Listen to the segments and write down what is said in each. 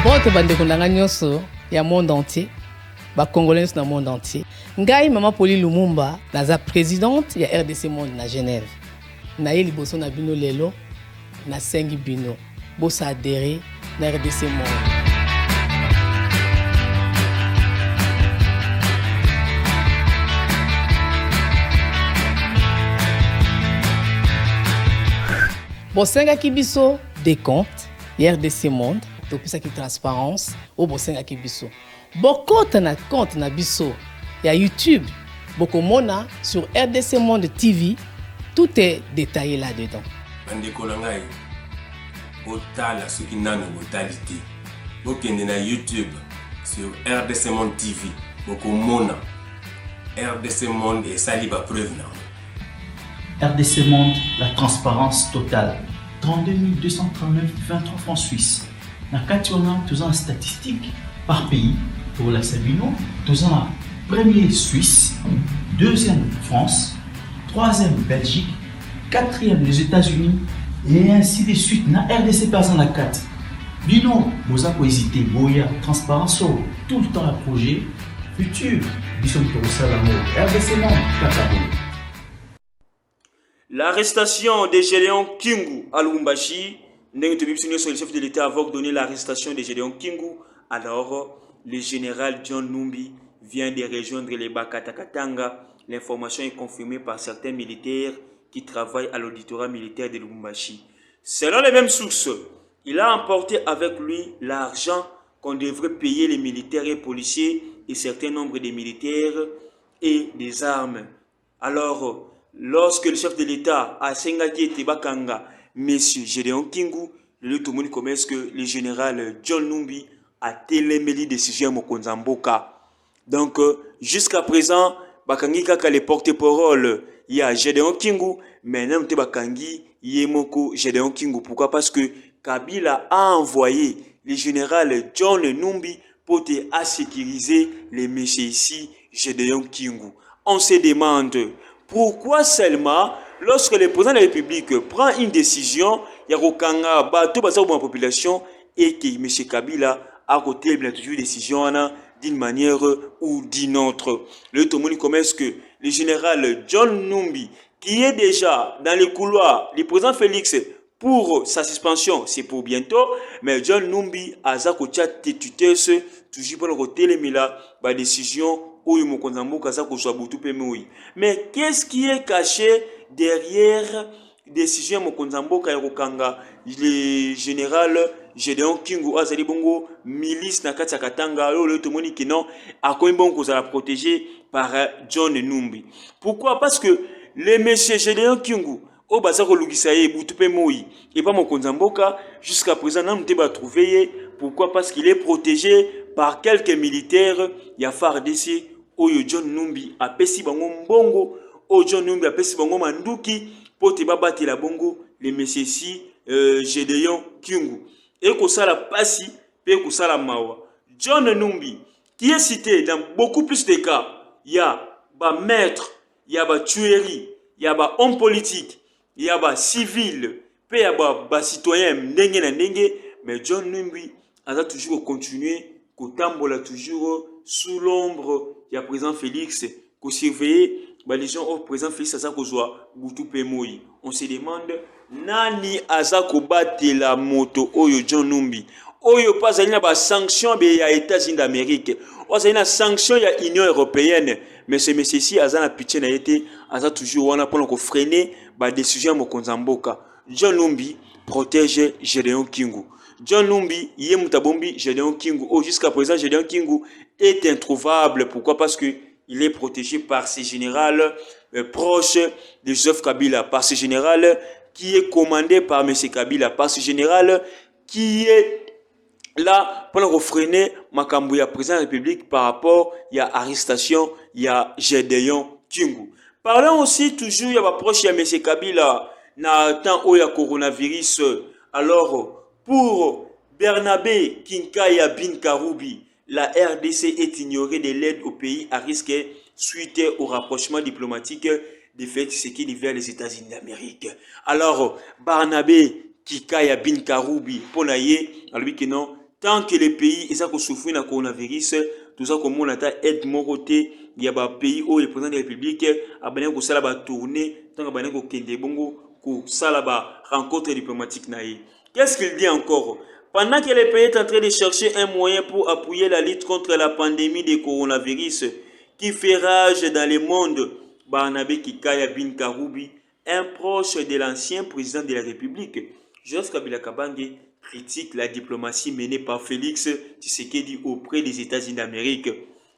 Bote bandeko nanga nyonso ya monde entier, ba congolais dans le monde entier. Ngai mama Pauline Lumumba naza présidente ya RDC Monde na Genève. Na ye liboso na bino lelo na sengi bino. Bosa adhérer na RDC Monde. Bosenga kibiso des comptes, RDC Monde, donc ça qui transparence, ou bosenga kibiso. Bokota na compte na biso, il y a YouTube, boko mona sur RDC Monde TV, tout est détaillé là-dedans. Bandeko nangai, botala ce qui n'a botalité. Bokende na YouTube sur RDC Monde TV, boko mona RDC Monde et saliba preuve na. RDC Monde, la transparence totale. 32 239 23 francs suisses. Na Kationa, tous en statistiques par pays. Pour la Sabino, tous en premier Suisse, deuxième France, troisième Belgique, quatrième les États-Unis et ainsi de suite. Na RDC pas en la 4. Bino, vous avez hésité, Boya, transparence, tout le temps à projet. Futur, Bisson Salamo, RDC Monde, Katabo. L'arrestation de Gédéon Kingu à Lubumbashi, le chef de l'État a donné l'arrestation de Gédéon Kingu. Alors, le général John Numbi vient de rejoindre les Bakatakatanga. L'information est confirmée par certains militaires qui travaillent à l'auditorat militaire de Lubumbashi. Selon les mêmes sources, il a emporté avec lui l'argent qu'on devrait payer les militaires et policiers et certains nombres de militaires et des armes. Alors, lorsque le chef de l'État a Sengaki Tebakanga, M. Gédéon Kingu, le tout le monde connaît que le général John Numbi a téléméli décision Mokonzamboka. Donc, jusqu'à présent, Bakangi Kaka les porte-parole, il y a Gédéon Kingu, mais même Tebakangi, Yemoko Gédéon Kingu. Pourquoi? Parce que Kabila a envoyé le général John Numbi pour sécuriser les messieurs ici, Gédéon Kingu. On se demande pourquoi seulement lorsque le président de la République prend une décision, il y a Rokanga, bateau, la population, et que M. Kabila a côté toujours une décision d'une manière ou d'une autre. Le tout le monde commence que le général John Numbi, qui est déjà dans les couloirs, le président Félix, pour sa suspension, c'est pour bientôt, mais John Numbi a zakocha tétuteuse, toujours pour le côté les mila, la décision. Mais qu'est-ce qui est caché derrière décision Mokonzamboka et Rokanga? Le général Gédéon Kingu Azali Bongo, milice na Katanga, le témoigne qui non, a quoi bon qu'on a protégé par John Numbi. Pourquoi? Parce que le monsieur Gédéon Kingu, au Bazaro Lugisaye, Boutupe Moui, et pas Mokonzamboka, jusqu'à présent, n'a pas trouvé. Pourquoi? Parce qu'il est protégé par quelques militaires, il y a FARDC. Oyo John Numbi a pesi bango mbongo, Oyo John Numbi a pesi bango manduki, pote babati la bongo, les messieurs si, Gédéon Kingu. Et que ça la passi, et que ça la mawa. John Numbi, qui est cité dans beaucoup plus de cas, il y a ba maître, il y a ba tuerie, il y a ba homme politique, il y a ba civil, il y a ba citoyen, ndenge na ndenge, mais John Numbi a toujours continué, Kotambola toujours sous l'ombre. Il y a président Félix, qu'on surveille, les gens au président Félix à Zakozwa, Boutou Pemoui. On se demande, Nani Azako bate la moto, Oyo John Numbi. Oyo pas à une sanction, il y a États-Unis d'Amérique. On a une sanction, il y a Union européenne. Mais ce monsieur-ci, Azana Pitchen a été, Aza toujours, on a pour freiner, la décision Mokonzamboka. John Numbi protège Gédéon Kingu. John Numbi, Yemutabombi, Gédéon Kingu. Oh, jusqu'à présent, Gédéon Kingu est introuvable. Pourquoi? Parce que il est protégé par ce général proche de Joseph Kabila, par ce général qui est commandé par M. Kabila, par ce général qui est là pour freiner Makambouya, président de la République, par rapport il y a arrestation, il y a Gédéon Kingu. Parlons aussi toujours, il y a proche de M. Kabila, na temps où il y a coronavirus. Alors, pour Bernabé Kinkaya Bin Karoubi, la RDC est ignorée de l'aide au pays à risque suite au rapprochement diplomatique de Félix Tshisekedi vers les États-Unis d'Amérique. Alors, Barnabé Kikaya Bin Karoubi, Ponaye, alors que non, tant que les pays eza ko souffrir na coronavirus tout ça comme on ata aide mon côté il y a ba pays où le président de la République a bané ko sala ba tourner tant que bané ko kende bongo ko sala ba rencontre diplomatique naïe. Qu'est-ce qu'il dit encore? Pendant que le pays est en train de chercher un moyen pour appuyer la lutte contre la pandémie de coronavirus qui fait rage dans le monde, Barnabé Kikaya Bin Karoubi, un proche de l'ancien président de la République, Joseph Kabila Kabange, critique la diplomatie menée par Félix Tshisekedi auprès des États-Unis d'Amérique.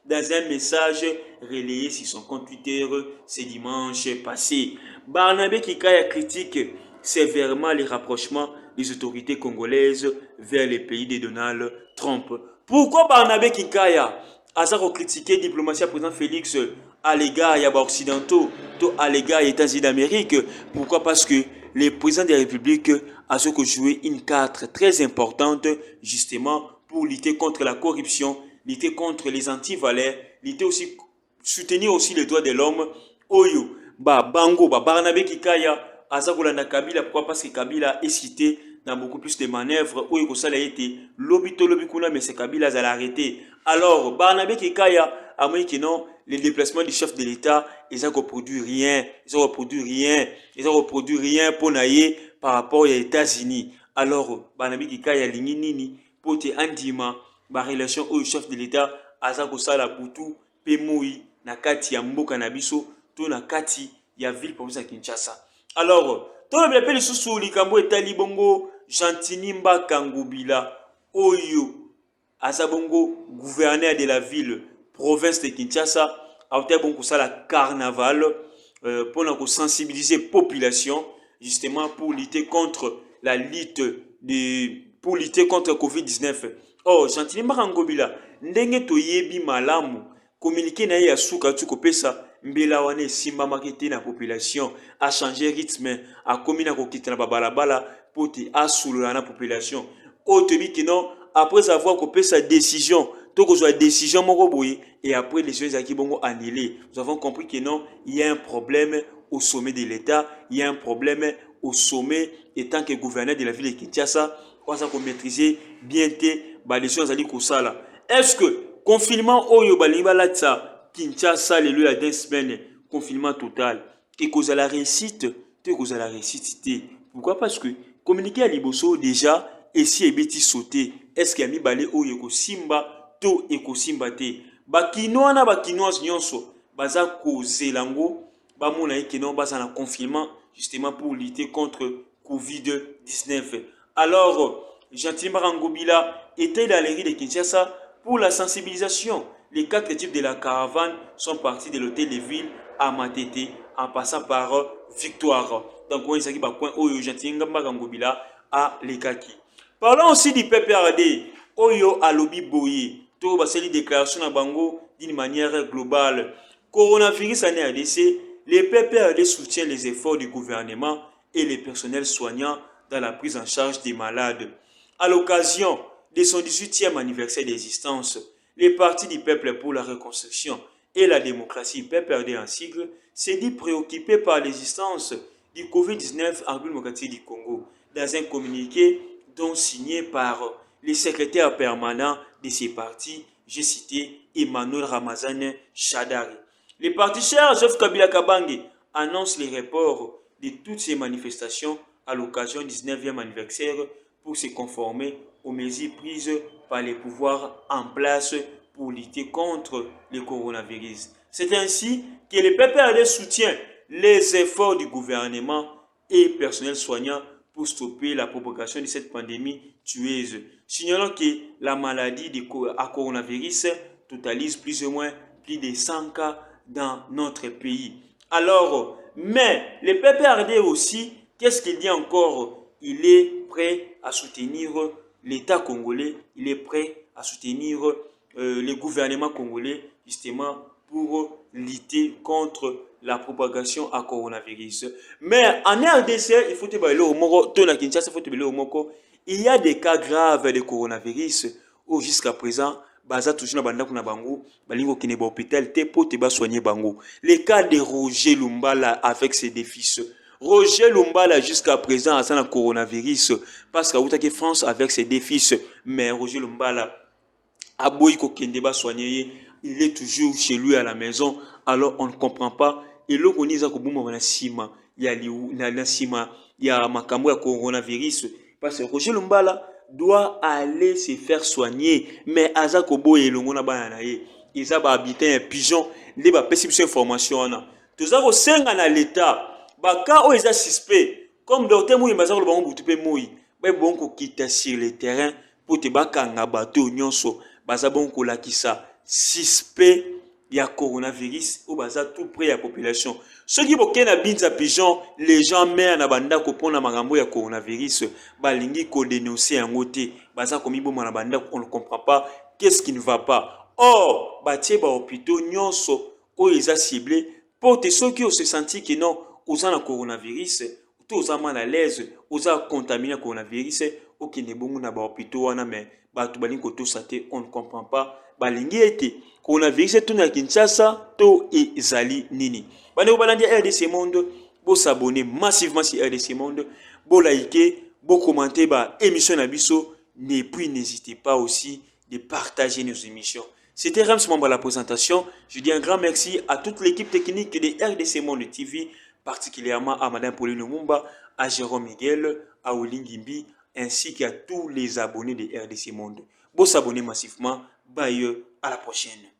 Dans un message relayé sur son compte Twitter ce dimanche passé, Barnabé Kikaya critique sévèrement les rapprochements des autorités congolaises vers les pays de Donald Trump. Pourquoi Barnabé Kikaya a critiqué la diplomatie à président Félix à l'égard des occidentaux, à l'égard des États-Unis d'Amérique? Pourquoi? Parce que le président de la République a joué une carte très importante justement pour lutter contre la corruption, lutter contre les antivaleurs, lutter aussi, soutenir aussi les droits de l'homme. Oyo, Bango, Barnabé Kikaya, Azakolanda Kabila, pourquoi? Parce que Kabila est cité dans beaucoup plus de manœuvres où il a été lobby, mais c'est Kabila a arrêté. Alors, Barnabé Kikaya a dit que non, les déplacements du chef de l'État, ils n'ont produit rien. Ils n'ont produit rien pour naïe par rapport aux États-Unis. Alors, Barnabé Kikaya lingi nini pour te andima ba relation au chef de l'État azako sala butu pe moi na kati ya mboka na biso to na kati ya ville province ya Kinshasa. Alors, tout le monde sous likambo etali bongo Gentini Mbaka Ngubila Oyo Azabongo, gouverneur de la ville province de Kinshasa, a été bon pour la carnaval pour sensibiliser la population justement pour lutter contre la lutte pour lutter contre Covid-19. Oh, Gentini Mbaka Ngubila ndenge to yebi malamu communiquer na ya suka tu kopesa mbela wane simba makete na population a changer rythme a komina ko kitana babalabala pour te assoulou la population o te bi que non après avoir coupé sa décision to ko soit décision moko boye et après les choses qui bongo annulées nous avons compris que non il y a un problème au sommet de l'État il y a un problème au sommet et tant que gouverneur de la ville de Kinshasa on va maîtriser bien les choses ali ko sala. Est-ce que confinement oyo balinga latsa Kinshasa le lieu à 2 semaines confinement total et cause à la réussite te cause à la réussite? Pourquoi? Parce que communiquer à Liboso déjà et si ebeti sauter est-ce qu'il y a mis balé oyo ko simba to eko simba te bakinoa na bakinoise nyonso baza causer lango ba mona eke non baza na confinement justement pour lutter contre Covid-19. Alors Gentini Mbaka Ngubila était dans les rues de Kinshasa pour la sensibilisation. Les 4 types de la caravane sont partis de l'hôtel de ville à Matete en passant par Victoire. Donc, on s'agit d'un point où Gentini Mbaka Ngubila à l'Ekaki. Parlons aussi du PPRD. Oyo Alobi Boye. Tout va se déclaration à Bango d'une manière globale. Coronavirus en RDC, les PPRD soutiennent les efforts du gouvernement et les personnels soignants dans la prise en charge des malades. À l'occasion de son 18e anniversaire d'existence, les partis du peuple pour la reconstruction et la démocratie, PPRD en sigle, s'est dit préoccupé par l'existence du Covid-19 en République démocratique du Congo, dans un communiqué dont signé par les secrétaires permanents de ces partis, j'ai cité Emmanuel Ramazane Chadari. Les partis chers Joseph Kabila Kabange annoncent les reports de toutes ces manifestations à l'occasion du 19e anniversaire pour se conformer aux mesures prises par les pouvoirs en place pour lutter contre le coronavirus. C'est ainsi que le PPRD soutient les efforts du gouvernement et personnel soignant pour stopper la propagation de cette pandémie tueuse. Signalons que la maladie à coronavirus totalise plus ou moins plus de 100 cas dans notre pays. Alors, mais le PPRD aussi, qu'est-ce qu'il dit encore? Il est prêt à soutenir l'État congolais, il est prêt à soutenir le gouvernement congolais justement pour lutter contre la propagation à coronavirus. Mais en RDC, il y a des cas graves de coronavirus où jusqu'à présent, les cas de Roger Lumbala avec ses défis. Roger Lumbala jusqu'à présent a un coronavirus parce que France avec ses défis, mais Roger Lumbala a beau Kendeba soigner, il est toujours chez lui à la maison, alors on ne comprend pas. Et là, on dit que Sima, il y a Makambo coronavirus parce que Roger Lumbala doit aller se faire soigner, mais Azakobo et Longona Bayanaye, ils ont habité un pigeon, les ba perception information na. Tous avons 5 ans à l'état, baka o ils suspect, comme docteur Moui Mazaro Bango Boutoupe Moui, mais bon ko quitter sur le terrain pour te bakanga bateau nyonso, baza bon ko lakisa suspect ya coronavirus ou baza tout près ya population. Ceux qui boké na binza pigeon, les gens meurent na banda ko pona magambo ya coronavirus, balingi ko dénoncer en côté, baza komi bo na banda on ne comprend pas qu'est-ce qui ne va pas. Or, batie ba hôpitaux nyonso o ils a ciblé pour ceux qui ont se senti que non, aux un coronavirus, tous mal à l'aise, aux a contaminé coronavirus, au qui n'est bon na ba hôpitaux wana mais ba tu balin ko to saté on ne comprend pas. Balingi été coronavirus tout na Kinshasa to ezali nini. Bane balandi RDC Monde, bo s'abonner massivement sur RDC Monde, bo liker, bo commenter ba émission na biso, et puis n'hésitez pas aussi de partager nos émissions. C'était Rams Membre à la présentation. Je dis un grand merci à toute l'équipe technique de RDC Monde TV, particulièrement à Madame Pauline Lumumba, à Jérôme Miguel, à Oling Gimbi, ainsi qu'à tous les abonnés de RDC Monde. Bon s'abonner massivement. Bye, à la prochaine.